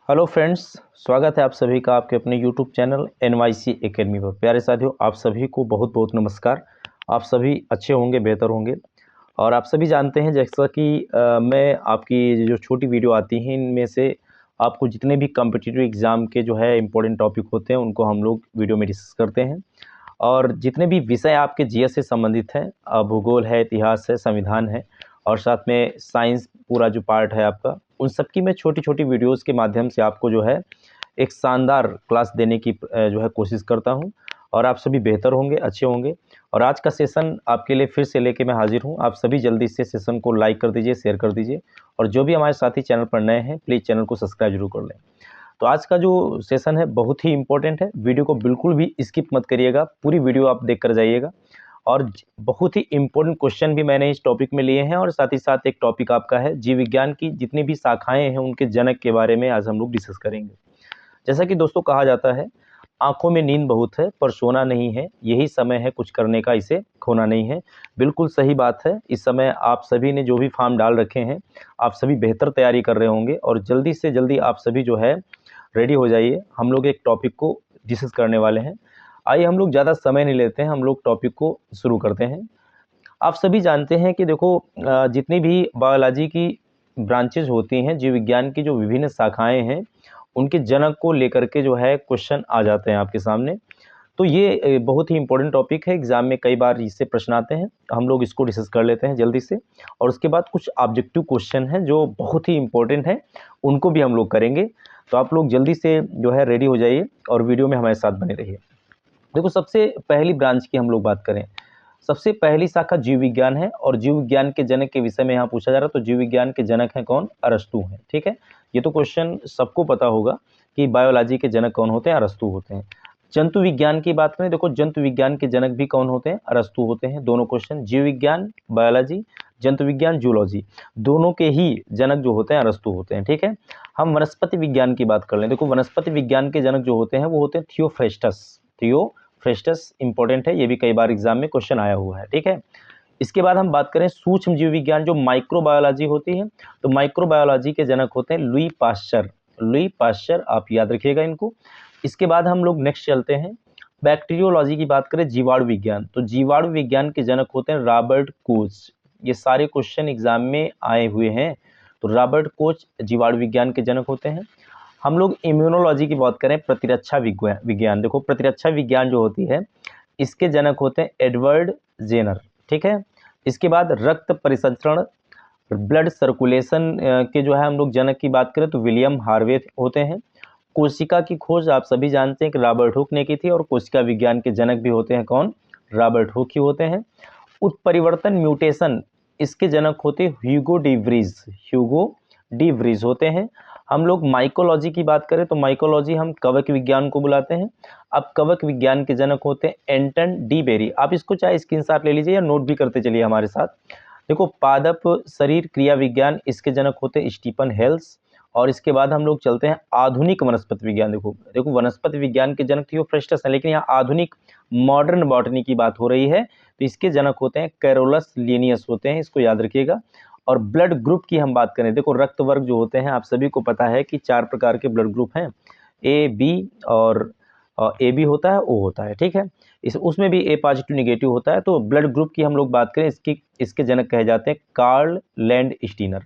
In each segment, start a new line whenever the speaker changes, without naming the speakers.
Hello friends, स्वागत है आप सभी का आपके अपने यूट्यूब चैनल NYC एकेडमी पर। प्यारे साथियों, आप सभी को बहुत बहुत नमस्कार। आप सभी अच्छे होंगे, बेहतर होंगे। और आप सभी जानते हैं जैसा कि मैं आपकी जो छोटी वीडियो आती हैं इनमें से आपको जितने भी कॉम्पिटिटिव एग्ज़ाम के जो है इम्पोर्टेंट टॉपिक होते हैं उनको हम लोग वीडियो में डिस्कस करते हैं। और जितने भी विषय आपके जीएस से संबंधित हैं, भूगोल है, इतिहास है, संविधान है और साथ में साइंस पूरा जो पार्ट है आपका, उन सब की मैं छोटी-छोटी वीडियोज़ के माध्यम से आपको जो है एक शानदार क्लास देने की जो है कोशिश करता हूं। और आप सभी बेहतर होंगे, अच्छे होंगे। और आज का सेशन आपके लिए फिर से लेके मैं हाजिर हूं। आप सभी जल्दी से सेशन को लाइक कर दीजिए, शेयर कर दीजिए। और जो भी हमारे साथी चैनल पर नए हैं, प्लीज़ चैनल को सब्सक्राइब जरूर कर लें। तो आज का जो सेशन है बहुत ही इंपॉर्टेंट है। वीडियो को बिल्कुल भी स्किप मत करिएगा, पूरी वीडियो आप देख कर जाइएगा। और बहुत ही इंपॉर्टेंट क्वेश्चन भी मैंने इस टॉपिक में लिए हैं। और साथ ही साथ एक टॉपिक आपका है जीव विज्ञान की जितनी भी शाखाएं हैं उनके जनक के बारे में आज हम लोग डिस्कस करेंगे। जैसा कि दोस्तों कहा जाता है, आंखों में नींद बहुत है पर सोना नहीं है, यही समय है कुछ करने का, इसे खोना नहीं है। बिल्कुल सही बात है। इस समय आप सभी ने जो भी फॉर्म डाल रखे हैं, आप सभी बेहतर तैयारी कर रहे होंगे और जल्दी से जल्दी आप सभी जो है रेडी हो जाइए। हम लोग एक टॉपिक को डिस्कस करने वाले हैं। आइए हम लोग ज़्यादा समय नहीं लेते हैं, हम लोग टॉपिक को शुरू करते हैं। आप सभी जानते हैं कि देखो, जितनी भी बायोलॉजी की ब्रांचेज होती हैं, जीव विज्ञान की जो विभिन्न शाखाएं हैं, उनके जनक को लेकर के जो है क्वेश्चन आ जाते हैं आपके सामने। तो ये बहुत ही इंपॉर्टेंट टॉपिक है। एग्जाम में कई बार इससे प्रश्न आते हैं। हम लोग इसको डिस्कस कर लेते हैं जल्दी से। और उसके बाद कुछ ऑब्जेक्टिव क्वेश्चन हैं जो बहुत ही इंपॉर्टेंट हैं, उनको भी हम लोग करेंगे। तो आप लोग जल्दी से जो है रेडी हो जाइए और वीडियो में हमारे साथ बने रहिए। देखो, सबसे पहली ब्रांच की हम लोग बात करें, सबसे पहली शाखा जीव विज्ञान है। और जीव विज्ञान के जनक के विषय में यहाँ पूछा जा रहा है। तो जीव विज्ञान के जनक हैं कौन? अरस्तु हैं। ठीक है, ये तो क्वेश्चन सबको पता होगा कि बायोलॉजी के जनक कौन होते हैं? अरस्तु होते हैं। जंतु विज्ञान की बात करें, देखो जंतु विज्ञान के जनक भी कौन होते हैं? अरस्तु होते हैं। दोनों क्वेश्चन, जीव विज्ञान बायोलॉजी, जंतु विज्ञान जूलॉजी, दोनों के ही जनक जो होते हैं अरस्तु होते हैं। ठीक है, हम वनस्पति विज्ञान की बात कर लें। देखो, वनस्पति विज्ञान के जनक जो होते हैं वो होते हैं थियोफ्रेस्टस इंपॉर्टेंट है, ये भी कई बार एग्जाम में क्वेश्चन आया हुआ है। ठीक है, इसके बाद हम बात करें सूक्ष्म जीव विज्ञान, जो माइक्रोबायोलॉजी होती है, तो माइक्रोबायोलॉजी के जनक होते हैं लुई पाश्चर, आप याद रखिएगा इनको। इसके बाद हम लोग नेक्स्ट चलते हैं, बैक्टीरियोलॉजी की बात करें, जीवाणु विज्ञान, तो जीवाणु विज्ञान के जनक होते हैं रॉबर्ट कोच। ये सारे क्वेश्चन एग्जाम में आए हुए हैं। तो रॉबर्ट कोच जीवाणु विज्ञान के जनक होते हैं। हम लोग इम्यूनोलॉजी की बात करें, प्रतिरक्षा विज्ञान, देखो प्रतिरक्षा विज्ञान जो होती है इसके जनक होते हैं एडवर्ड जेनर। ठीक है, इसके बाद रक्त परिसंचरण, ब्लड सर्कुलेशन के जो है हम लोग जनक की बात करें तो विलियम हार्वे होते हैं। कोशिका की खोज आप सभी जानते हैं कि रॉबर्ट हुक ने की थी। और कोशिका विज्ञान के जनक भी होते हैं कौन? रॉबर्ट हुक ही होते हैं। उत्परिवर्तन म्यूटेशन, इसके जनक होते ह्यूगो डी व्रीज होते हैं। हम लोग माइकोलॉजी की बात करें तो माइकोलॉजी हम कवक विज्ञान को बुलाते हैं। अब कवक विज्ञान के जनक होते हैं एंटन डी बेरी। आप इसको चाहे स्क्रीनशॉट ले लीजिए या नोट भी करते चलिए हमारे साथ। देखो, पादप शरीर क्रिया विज्ञान, इसके जनक होते हैं स्टीफन हेल्स। और इसके बाद हम लोग चलते हैं आधुनिक वनस्पति विज्ञान। देखो देखो वनस्पति विज्ञान के जनक थियोफ्रेस्टस है, लेकिन यहाँ आधुनिक मॉडर्न बॉटनी की बात हो रही है, तो इसके जनक होते हैं कैरोलस लिनियस होते हैं, इसको याद रखिएगा। और ब्लड ग्रुप की हम बात करें, देखो रक्त वर्ग जो होते हैं आप सभी को पता है कि 4 प्रकार के ब्लड ग्रुप हैं, ए बी, और ए बी होता है, ओ होता है। ठीक है, उसमें भी ए पॉजिटिव निगेटिव होता है। तो ब्लड ग्रुप की हम लोग बात करें, इसके जनक कहे जाते हैं कार्ल लैंड स्टीनर।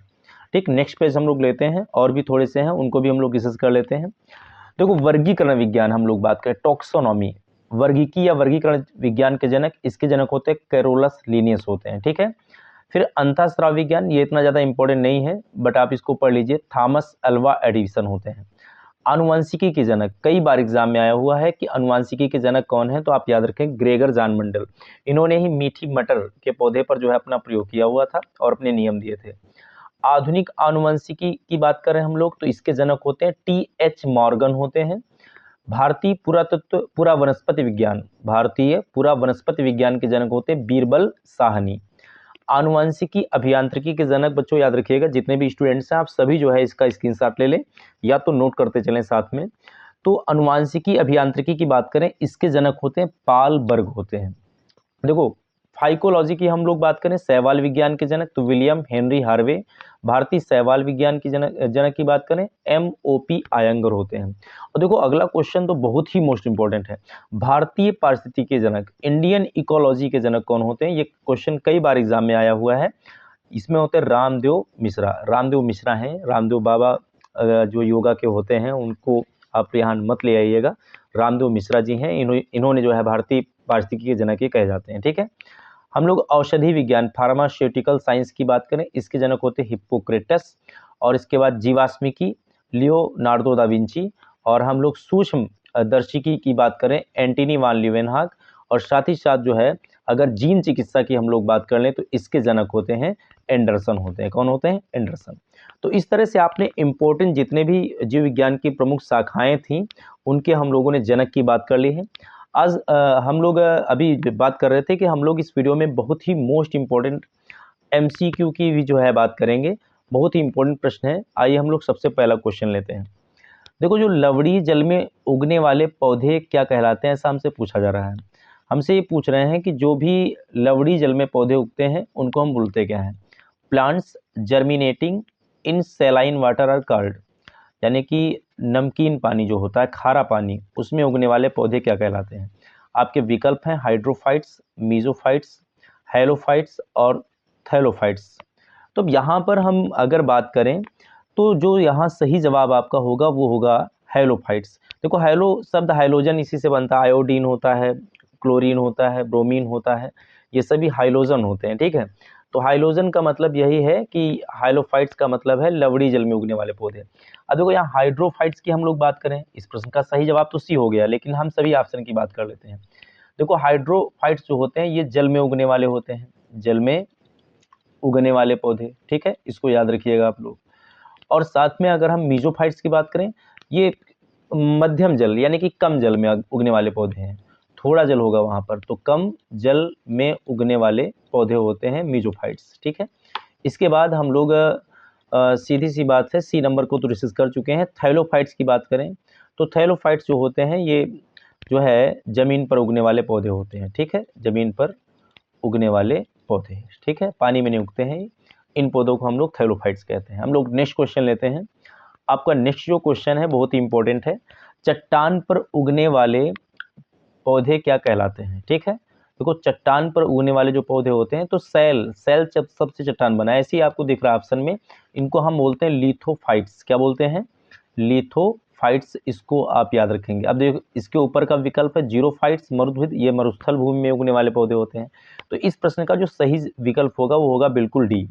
ठीक, नेक्स्ट पेज हम लोग लेते हैं, और भी थोड़े से हैं उनको भी हम लोग डिस्कस कर लेते हैं। देखो, वर्गीकरण विज्ञान हम लोग बात करें, टॉक्सोनॉमी, वर्गीकी या वर्गीकरण विज्ञान के जनक, इसके जनक होते हैं कैरोलस लिनियस होते हैं। ठीक है, फिर अंतःस्राव विज्ञान, ये इतना ज़्यादा इंपॉर्टेंट नहीं है बट आप इसको पढ़ लीजिए, थॉमस अल्वा एडिसन होते हैं। आनुवंशिकी के जनक, कई बार एग्जाम में आया हुआ है कि आनुवंशिकी के जनक कौन है, तो आप याद रखें ग्रेगर जान मंडल। इन्होंने ही मीठी मटर के पौधे पर जो है अपना प्रयोग किया हुआ था और अपने नियम दिए थे। आधुनिक आनुवंशिकी की बात करें हम लोग तो इसके जनक होते हैं टी.एच. मॉर्गन होते हैं। भारतीय पुरा वनस्पति विज्ञान के जनक होते हैं बीरबल साहनी। आनुवंशिकी अभियांत्रिकी के जनक, बच्चों याद रखिएगा, जितने भी स्टूडेंट्स हैं आप सभी जो है इसका स्क्रीनशॉट ले लें या तो नोट करते चलें साथ में। तो आनुवंशिकी अभियांत्रिकी की बात करें, इसके जनक होते हैं पाल बर्ग होते हैं। देखो, फाइकोलॉजी की हम लोग बात करें, शैवाल विज्ञान के जनक, तो विलियम हेनरी हार्वे। भारतीय शैवाल विज्ञान की जनक की बात करें, MOP आयंगर होते हैं। और देखो अगला क्वेश्चन तो बहुत ही मोस्ट इंपॉर्टेंट है, भारतीय पारिस्थितिकी के जनक, इंडियन इकोलॉजी के जनक कौन होते हैं? ये क्वेश्चन कई बार एग्जाम में आया हुआ है। इसमें होते हैं रामदेव मिश्रा। रामदेव मिश्रा हैं, रामदेव बाबा जो योगा के होते हैं उनको आप यहाँ मत ले आइएगा। रामदेव मिश्रा जी हैं, इन्होंने जो है भारतीय पारिस्थितिकी के जनक ये कहे जाते हैं। ठीक है, हम लोग औषधि विज्ञान, फार्मास्यूटिकल साइंस की बात करें, इसके जनक होते हैं हिप्पोक्रेटस। और इसके बाद जीवाश्मिकी, लियोनार्डो दा विंची। और हम लोग सूक्ष्म दर्शिकी की बात करें, एंटनी वान लीवेनहॉग। और साथ ही साथ जो है अगर जीन चिकित्सा की हम लोग बात कर लें तो इसके जनक होते हैं एंडरसन होते हैं। कौन होते हैं? एंडरसन। तो इस तरह से आपने इम्पोर्टेंट जितने भी जीव विज्ञान की प्रमुख शाखाएं थीं उनके हम लोगों ने जनक की बात कर ली है। आज हम लोग अभी बात कर रहे थे कि हम लोग इस वीडियो में बहुत ही मोस्ट इम्पोर्टेंट MCQ की भी जो है बात करेंगे। बहुत ही इम्पोर्टेंट प्रश्न है। आइए हम लोग सबसे पहला क्वेश्चन लेते हैं। देखो, जो लवड़ी जल में उगने वाले पौधे क्या कहलाते हैं, ऐसा हमसे पूछा जा रहा है। हमसे ये पूछ रहे हैं कि जो भी लवड़ी जल में पौधे उगते हैं उनको हम बोलते क्या हैं? Plants germinating in saline water are called, यानी कि नमकीन पानी जो होता है, खारा पानी, उसमें उगने वाले पौधे क्या कहलाते हैं? आपके विकल्प हैं हाइड्रोफाइट्स, मीजोफाइट्स, हेलोफाइट्स और थैलोफाइट्स। तो यहाँ पर हम अगर बात करें तो जो यहाँ सही जवाब आपका होगा वो होगा हेलोफाइट्स। देखो, हेलो शब्द हाइलोजन इसी से बनता है, आयोडीन होता है, क्लोरीन होता है, ब्रोमीन होता है, ये सभी हाइलोजन होते हैं। ठीक है, तो हाइलोजन का मतलब यही है कि हाइलोफाइट्स का मतलब है लवड़ी जल में उगने वाले पौधे। अब देखो यहाँ हाइड्रोफाइट्स की हम लोग बात करें, इस प्रश्न का सही जवाब तो सी हो गया, लेकिन हम सभी ऑप्शन की बात कर लेते हैं। देखो, हाइड्रोफाइट्स जो होते हैं ये जल में उगने वाले होते हैं, जल में उगने वाले पौधे। ठीक है, इसको याद रखिएगा आप लोग। और साथ में अगर हम मीजोफाइट्स की बात करें, ये मध्यम जल यानी कि कम जल में उगने वाले पौधे हैं, थोड़ा जल होगा वहाँ पर, तो कम जल में उगने वाले पौधे होते हैं मीजोफाइट्स। ठीक है, इसके बाद हम लोग सीधी सी बात है, सी नंबर को तो डिस्कस कर चुके हैं। थैलोफाइट्स की बात करें तो थैलोफाइट्स जो होते हैं ये जो है ज़मीन पर उगने वाले पौधे होते हैं। ठीक है, ज़मीन पर उगने वाले पौधे। ठीक है, पानी में नहीं उगते हैं, इन पौधों को हम लोग थैलोफाइट्स कहते हैं। हम लोग नेक्स्ट क्वेश्चन लेते हैं। आपका नेक्स्ट जो क्वेश्चन है बहुत ही इंपॉर्टेंट है, चट्टान पर उगने वाले पौधे क्या कहलाते हैं? ठीक है, देखो चट्टान पर उगने वाले जो पौधे होते हैं तो सेल सबसे चट्टान बना है, ऐसे ही आपको दिख रहा है ऑप्शन में, इनको हम बोलते हैं लिथोफाइट्स। क्या बोलते हैं? लिथोफाइट्स, इसको आप याद रखेंगे। अब देखो इसके ऊपर का विकल्प है जीरोफाइट्स, मरुद्भिद, ये मरुस्थल भूमि में उगने वाले पौधे होते हैं। तो इस प्रश्न का जो सही विकल्प होगा वो होगा बिल्कुल डी।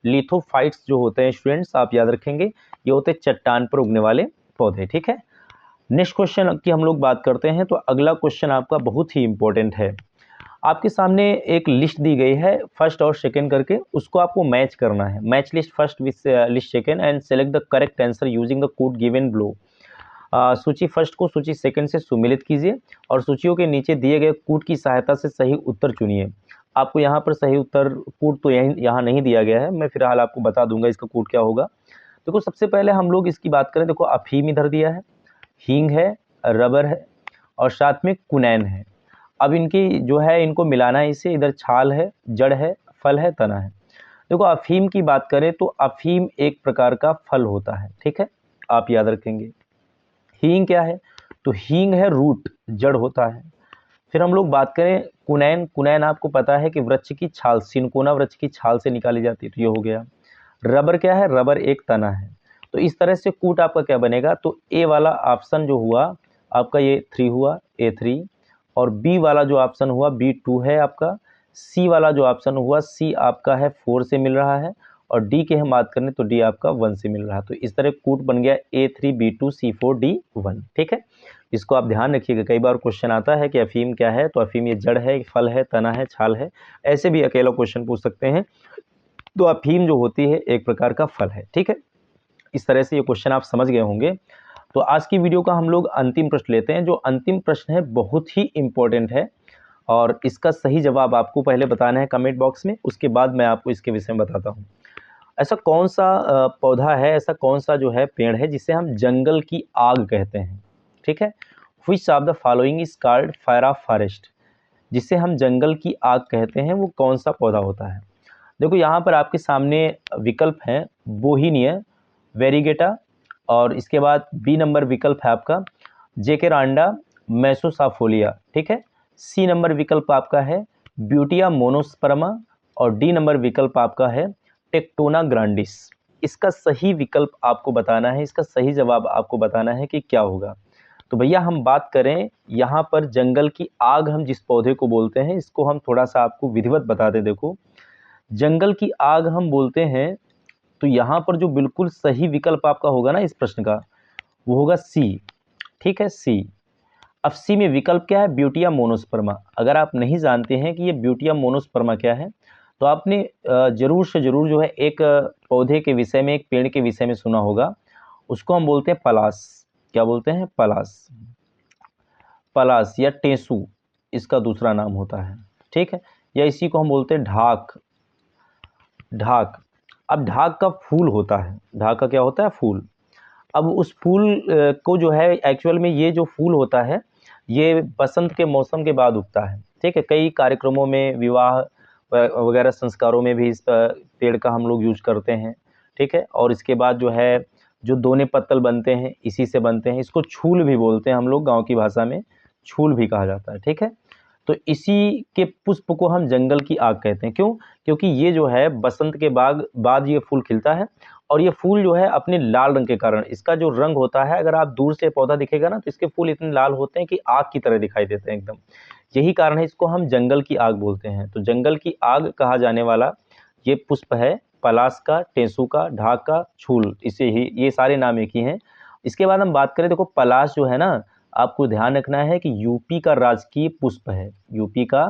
लिथोफाइट्स जो होते हैं स्टूडेंट्स आप याद रखेंगे, ये होते हैं चट्टान पर उगने वाले पौधे। ठीक है, नेक्स्ट क्वेश्चन की हम लोग बात करते हैं। तो अगला क्वेश्चन आपका बहुत ही इंपॉर्टेंट है। आपके सामने एक लिस्ट दी गई है फर्स्ट और सेकंड करके, उसको आपको मैच करना है। Match list first with list second and select the correct answer using the code given below. सूची फर्स्ट को सूची सेकंड से सुमिलित कीजिए और सूचियों के नीचे दिए गए कोड की सहायता से सही उत्तर चुनिए। आपको यहाँ पर सही उत्तर कोड तो यहाँ नहीं दिया गया है, मैं फिलहाल आपको बता दूंगा इसका कोड क्या होगा। देखो सबसे पहले हम लोग इसकी बात करें, देखो अफीम इधर दिया है, हींग है, रबर है और साथ में कुनैन है। अब इनकी जो है इनको मिलाना है, इसे इधर छाल है, जड़ है, फल है, तना है। देखो अफीम की बात करें तो अफीम एक प्रकार का फल होता है। ठीक है, आप याद रखेंगे। हींग क्या है? तो हींग है रूट, जड़ होता है। फिर हम लोग बात करें कुनैन, कुनैन आपको पता है कि वृक्ष की छाल, सिनकोना वृक्ष की छाल से निकाली जाती है, तो ये हो गया। रबर क्या है? रबर एक तना है। तो इस तरह से कूट आपका क्या बनेगा, तो ए वाला ऑप्शन जो हुआ आपका ये 3 हुआ, A3, और बी वाला जो ऑप्शन हुआ B2 है आपका, सी वाला जो ऑप्शन हुआ सी आपका है 4 से मिल रहा है, और डी की हम बात करें तो डी आपका 1 से मिल रहा है। तो इस तरह कूट बन गया A3 B2 C4 D1। ठीक है, इसको आप ध्यान रखिएगा, कई बार क्वेश्चन आता है कि अफीम क्या है, तो अफीम ये जड़ है, फल है, तना है, छाल है, ऐसे भी अकेला क्वेश्चन पूछ सकते हैं। तो अफीम जो होती है एक प्रकार का फल है। ठीक है, इस तरह से ये क्वेश्चन आप समझ गए होंगे। तो आज की वीडियो का हम लोग अंतिम प्रश्न लेते हैं। जो अंतिम प्रश्न है बहुत ही इंपॉर्टेंट है और इसका सही जवाब आपको पहले बताना है कमेंट बॉक्स में, उसके बाद मैं आपको इसके विषय में बताता हूँ। ऐसा कौन सा पौधा है, ऐसा कौन सा जो है पेड़ है जिसे हम जंगल की आग कहते हैं? ठीक है, which of the following is called fire of forest? जिसे हम जंगल की आग कहते हैं, वो कौन सा पौधा होता है? देखो यहाँ पर आपके सामने विकल्प हैं, बोहीनिया, वेरीगेटा, और इसके बाद बी नंबर विकल्प है आपका जेकेरांडा, मेसोसाफोलिया, ठीक है। सी नंबर विकल्प आपका है ब्यूटिया मोनोस्पर्मा, और डी नंबर विकल्प आपका है टेक्टोना ग्रांडिस। इसका सही विकल्प आपको बताना है, इसका सही जवाब आपको बताना है कि क्या होगा। तो भैया हम बात करें यहाँ पर जंगल की आग हम जिस पौधे को बोलते हैं, इसको हम थोड़ा सा आपको विधिवत बता दें। देखो, जंगल की आग हम बोलते हैं, तो यहाँ पर जो बिल्कुल सही विकल्प आपका होगा ना इस प्रश्न का, वो होगा सी, ठीक है, सी। अब सी में विकल्प क्या है? Butea monosperma. अगर आप नहीं जानते हैं कि ये ब्यूटिया मोनोस्पर्मा क्या है, तो आपने जरूर से जरूर जो है एक पौधे के विषय में, एक पेड़ के विषय में सुना होगा। उसको हम बोलते हैं पलास। क्या बोलते हैं? पलास। पलास या टेसू इसका दूसरा नाम होता है, ठीक है। या इसी को हम बोलते हैं ढाक। ढाक। अब ढाक का फूल होता है, ढाक का क्या होता है? फूल। अब उस फूल को जो है, एक्चुअल में ये जो फूल होता है, ये बसंत के मौसम के बाद उगता है, ठीक है। कई कार्यक्रमों में, विवाह वगैरह संस्कारों में भी इस पेड़ का हम लोग यूज करते हैं, ठीक है। और इसके बाद जो है, जो दोने पत्तल बनते हैं इसी से बनते हैं। इसको छूल भी बोलते हैं हम लोग, गांव की भाषा में छूल भी कहा जाता है, ठीक है। तो इसी के पुष्प को हम जंगल की आग कहते हैं। क्यों? क्योंकि ये जो है बसंत के बाद ये फूल खिलता है, और ये फूल जो है अपने लाल रंग के कारण, इसका जो रंग होता है, अगर आप दूर से पौधा दिखेगा ना, तो इसके फूल इतने लाल होते हैं कि आग की तरह दिखाई देते हैं एकदम। यही कारण है इसको हम जंगल की आग बोलते हैं। तो जंगल की आग कहा जाने वाला ये पुष्प है पलास का, टेसू का, ढाक का, छूल, इसे ही ये सारे नाम एक ही हैं। इसके बाद हम बात करें, देखो पलास जो है ना, आपको ध्यान रखना है कि यूपी का राजकीय पुष्प है। यूपी का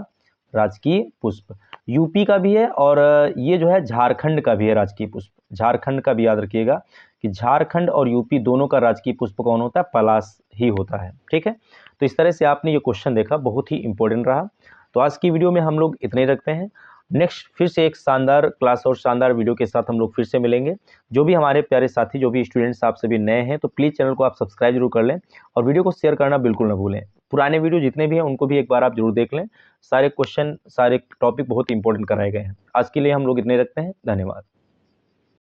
राजकीय पुष्प, यूपी का भी है, और ये जो है झारखंड का भी है राजकीय पुष्प। झारखंड का भी याद रखिएगा कि झारखंड और यूपी दोनों का राजकीय पुष्प कौन होता है? पलास ही होता है, ठीक है। तो इस तरह से आपने ये क्वेश्चन देखा, बहुत ही इंपॉर्टेंट रहा। तो आज की वीडियो में हम लोग इतने ही रखते हैं। नेक्स्ट फिर से एक शानदार क्लास और शानदार वीडियो के साथ हम लोग फिर से मिलेंगे। जो भी हमारे प्यारे साथी, जो भी स्टूडेंट्स आप सभी नए हैं, तो प्लीज़ चैनल को आप सब्सक्राइब जरूर कर लें, और वीडियो को शेयर करना बिल्कुल ना भूलें। पुराने वीडियो जितने भी हैं उनको भी एक बार आप जरूर देख लें। सारे क्वेश्चन, सारे टॉपिक बहुत इंपॉर्टेंट कराए गए हैं। आज के लिए हम लोग इतने रखते हैं। धन्यवाद।